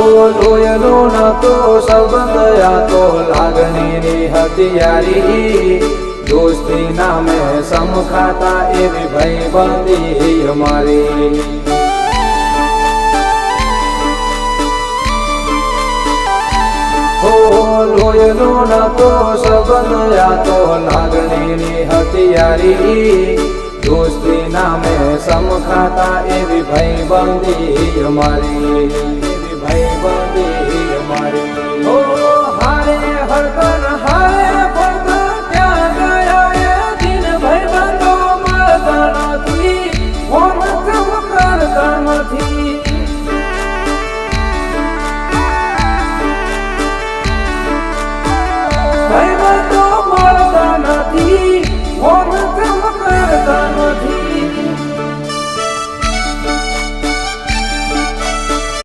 લોયનો નતો સંબંધ આ તો લાગણીની હથિયારી દોસ્તી નામે સમખાતા એવી ભાઈબંધી અમારી લોયનો નતો સંબંધ આ તો લાગણીની હથિયારી દોસ્તી નામે સમખાતા એવી ભાઈબંધી અમારી એવી ભાઈબંધી અમારી